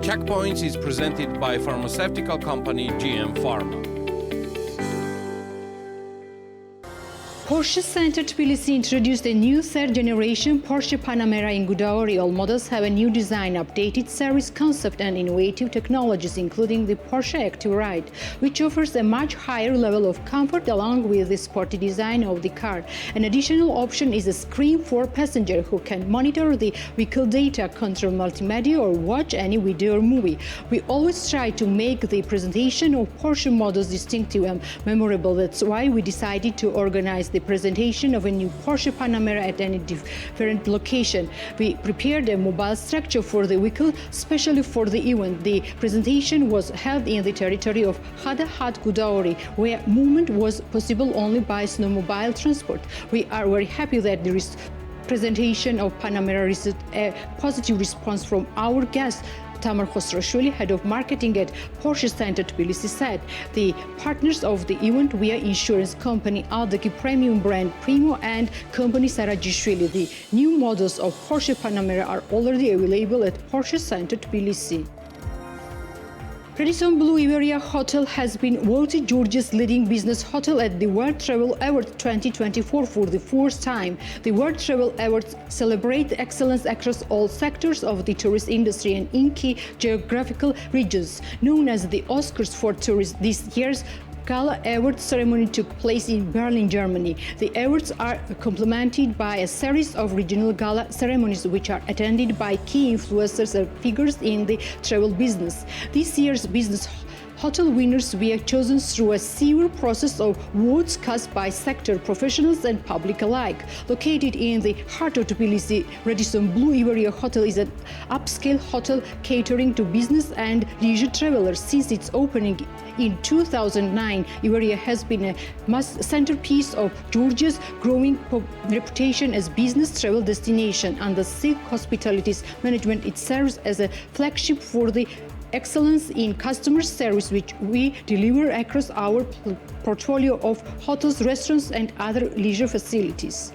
Checkpoints is presented by pharmaceutical company GM Pharma. Porsche Center Tbilisi introduced a new third-generation Porsche Panamera in Gudauri. All models have a new design, updated series concept and innovative technologies, including the Porsche Active Ride, which offers a much higher level of comfort along with the sporty design of the car. An additional option is a screen for passengers who can monitor the vehicle data, control multimedia or watch any video or movie. We always try to make the presentation of Porsche models distinctive and memorable. That's why we decided to organize the presentation of a new Porsche Panamera at any different location. We prepared a mobile structure for the vehicle, especially for the event. The presentation was held in the territory of Hadahat Gudauri, where movement was possible only by snowmobile transport. We are very happy that the presentation of Panamera received a positive response from our guests. Tamer Khosroshvili, head of marketing at Porsche Center Tbilisi, said the partners of the event were insurance company Aldaki Premium brand Primo and company Sarajishvili. The new models of Porsche Panamera are already available at Porsche Center Tbilisi. Radisson Blue Iveria Hotel has been voted Georgia's leading business hotel at the World Travel Awards 2024 for the fourth time. The World Travel Awards celebrate excellence across all sectors of the tourist industry and in key geographical regions. Known as the Oscars for tourists, this year's Gala Awards ceremony took place in Berlin, Germany. The awards are complemented by a series of regional gala ceremonies which are attended by key influencers and figures in the travel business. This year's business hotel winners were chosen through a severe process of votes cast by sector professionals and public alike. Located in the heart of Tbilisi, Radisson Blue Iveria Hotel is an upscale hotel catering to business and leisure travelers. Since its opening in 2009, Iveria has been a centerpiece of Georgia's growing reputation as business travel destination. Under Silk Hospitality's management, it serves as a flagship for the excellence in customer service, which we deliver across our portfolio of hotels, restaurants, and other leisure facilities.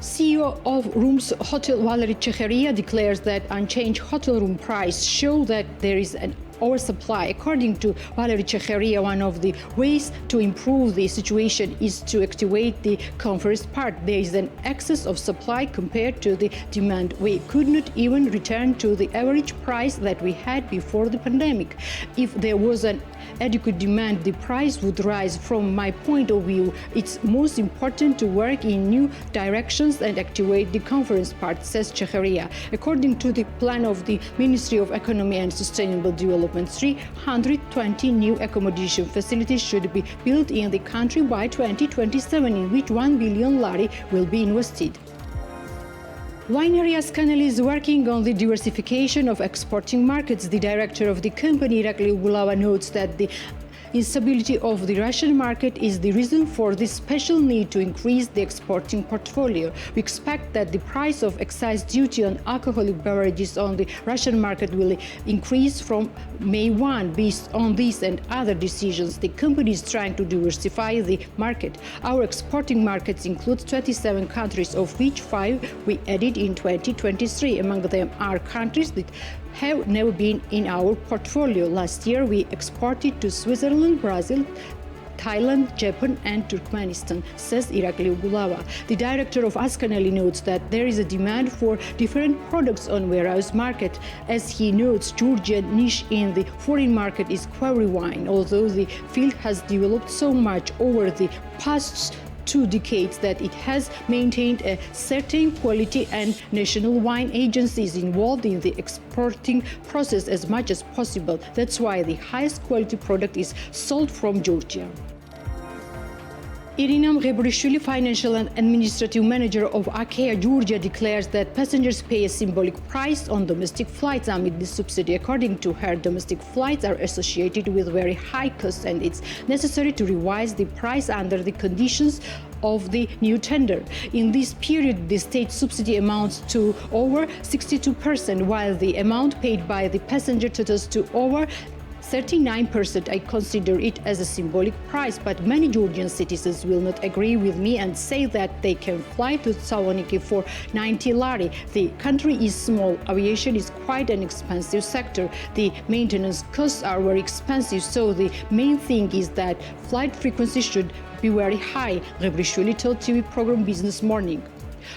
CEO of Rooms Hotel Valeri Chekheria declares that Unchanged hotel room price show that there is an oversupply. According to Valeri Chekheria, one of the ways to improve the situation is to activate the conference part. There is an excess of supply compared to the demand. We could not even return to the average price that we had before the pandemic. If there was an adequate demand, the price would rise. From my point of view, it's most important to work in new directions and activate the conference part, says Chekheria. According to the plan of the Ministry of Economy and Sustainable Development, 320 new accommodation facilities should be built in the country by 2027, in which 1 billion lari will be invested. Winery Askaneli is working on the diversification of exporting markets. The director of the company, Irakli, notes that the instability of the Russian market is the reason for this special need to increase the exporting portfolio. We expect that the price of excise duty on alcoholic beverages on the Russian market will increase from May 1. Based on these and other decisions, the company is trying to diversify the market. Our exporting markets include 27 countries, of which 5 we added in 2023. Among them are countries that have never been in our portfolio. Last year, we exported to Switzerland, Brazil, Thailand, Japan, and Turkmenistan, says Irakli Ugulava. The director of Askaneli notes that there is a demand for different products on warehouse market. As he notes, Georgia's niche in the foreign market is quarry wine. Although the field has developed so much over the past 2 decades that it has maintained a certain quality, and national wine agencies involved in the exporting process as much as possible. That's why the highest quality product is sold from Georgia. Irina Mghebrishvili, financial and administrative manager of Achaea Georgia, declares that passengers pay a symbolic price on domestic flights amid the subsidy. According to her, domestic flights are associated with very high costs, and it's necessary to revise the price under the conditions of the new tender. In this period, the state subsidy amounts to over 62%, while the amount paid by the passenger totals to over 39%. I consider it as a symbolic price, but many Georgian citizens will not agree with me and say that they can fly to Thessaloniki for 90 lari. The country is small. Aviation is quite an expensive sector. The maintenance costs are very expensive, so the main thing is that flight frequency should be very high, Ghebrishvili told TV program Business Morning.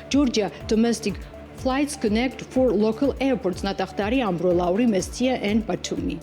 Georgia domestic flights connect 4 local airports: Natia, Gudauri, Natia and Batumi.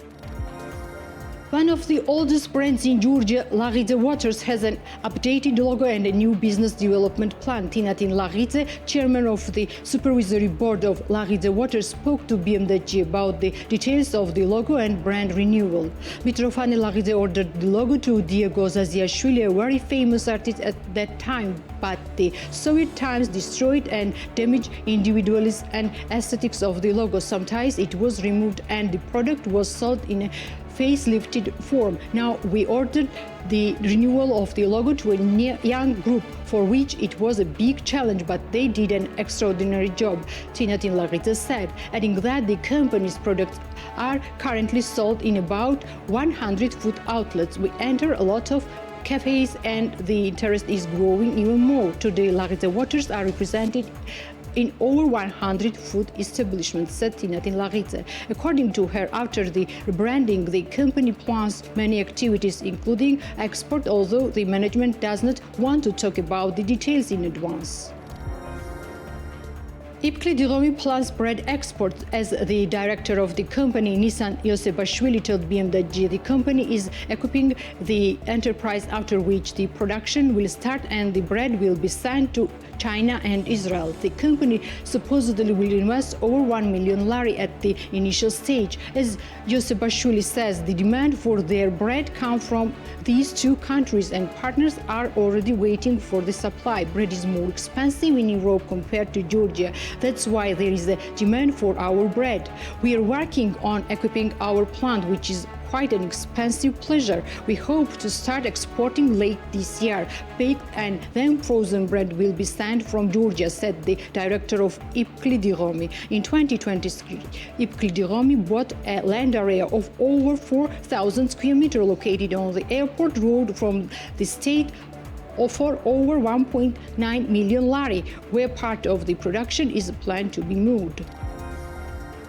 One of the oldest brands in Georgia, Lagidze Waters, has an updated logo and a new business development plan. Tinatin Lagidze, chairman of the supervisory board of Lagidze Waters, spoke to BMWG about the details of the logo and brand renewal. Mitrofani Lagidze ordered the logo to Diego Zaziashvili, a very famous artist at that time, but the Soviet times destroyed and damaged individualism and aesthetics of the logo. Sometimes it was removed and the product was sold in a facelifted form. Now we ordered the renewal of the logo to a young group, for which it was a big challenge, but they did an extraordinary job, Tinatin Lagidze said, adding that the company's products are currently sold in about 100 food outlets. We enter a lot of cafes and the interest is growing even more. Today, Lagidze Waters are represented in over 100 food establishments, said Tinatin Lagidze. According to her, after the rebranding, the company plans many activities, including export, although the management does not want to talk about the details in advance. Ipkli Digomi plans bread exports. As the director of the company, Nisan Yosebashvili, told BMWG, the company is equipping the enterprise, after which the production will start and the bread will be sent to China and Israel. The company supposedly will invest over 1 million lari at the initial stage. As Yosebashvili says, the demand for their bread comes from these 2 countries and partners are already waiting for the supply. Bread is more expensive in Europe compared to Georgia. That's why there is a demand for our bread. We are working on equipping our plant, which is quite an expensive pleasure. We hope to start exporting late this year. Baked and then frozen bread will be sent from Georgia, said the director of Ipkli Digomi. In 2023, Ipkli Digomi bought a land area of over 4,000 square meters located on the airport road from the state for over 1.9 million lari, where part of the production is planned to be moved.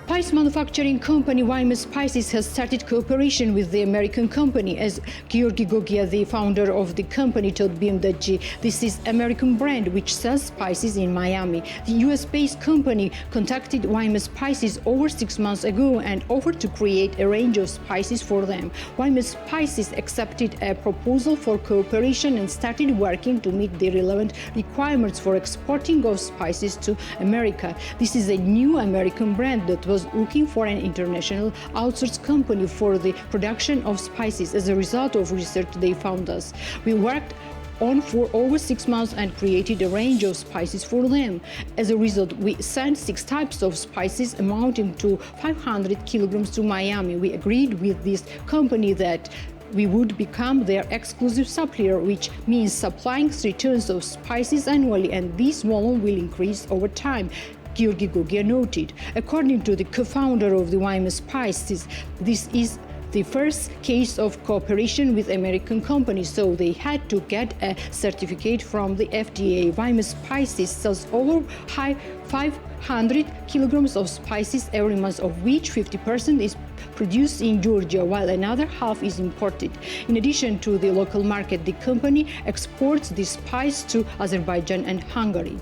Spice manufacturing company Waime Spices has started cooperation with the American company. As Georgi Gogia, the founder of the company, told BMWG, this is American brand which sells spices in Miami. The US-based company contacted Waime Spices over 6 months ago and offered to create a range of spices for them. Waime Spices accepted a proposal for cooperation and started working to meet the relevant requirements for exporting of spices to America. This is a new American brand that was looking for an international outsourced company for the production of spices. As a result of research, they found us. We worked on for over 6 months and created a range of spices for them. As a result, we sent 6 types of spices amounting to 500 kilograms to Miami. We agreed with this company that we would become their exclusive supplier, which means supplying 3 tons of spices annually, and this volume will increase over time, Georgi Gogia noted. According to the co-founder of the Waime Spices, this is the first case of cooperation with American companies, so they had to get a certificate from the FDA. Waime Spices sells over 500 kilograms of spices every month, of which 50% is produced in Georgia, while another half is imported. In addition to the local market, the company exports the spice to Azerbaijan and Hungary.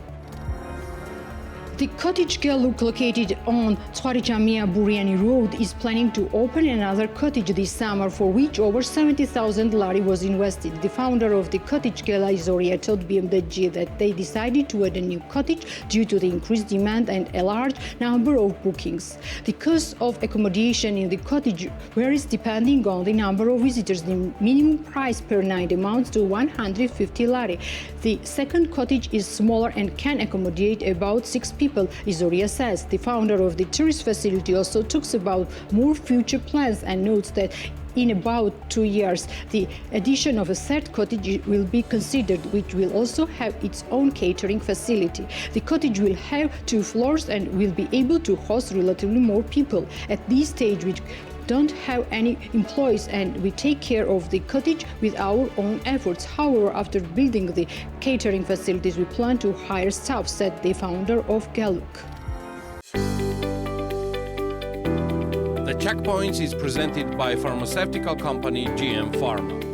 The Cottage Gelook, located on Tsarichamia Buriani Road, is planning to open another cottage this summer, for which over 70,000 lari was invested. The founder of the Cottage, Iveria, told BMWG that they decided to add a new cottage due to the increased demand and a large number of bookings. The cost of accommodation in the cottage varies depending on the number of visitors. The minimum price per night amounts to 150 lari. The second cottage is smaller and can accommodate about 6 people. Iveria says. The founder of the tourist facility also talks about more future plans and notes that in about 2 years, the addition of a third cottage will be considered, which will also have its own catering facility. The cottage will have 2 floors and will be able to host relatively more people. At this stage, we don't have any employees and we take care of the cottage with our own efforts. However, after building the catering facilities, we plan to hire staff, said the founder of Gelook. The checkpoints is presented by pharmaceutical company GM Pharma.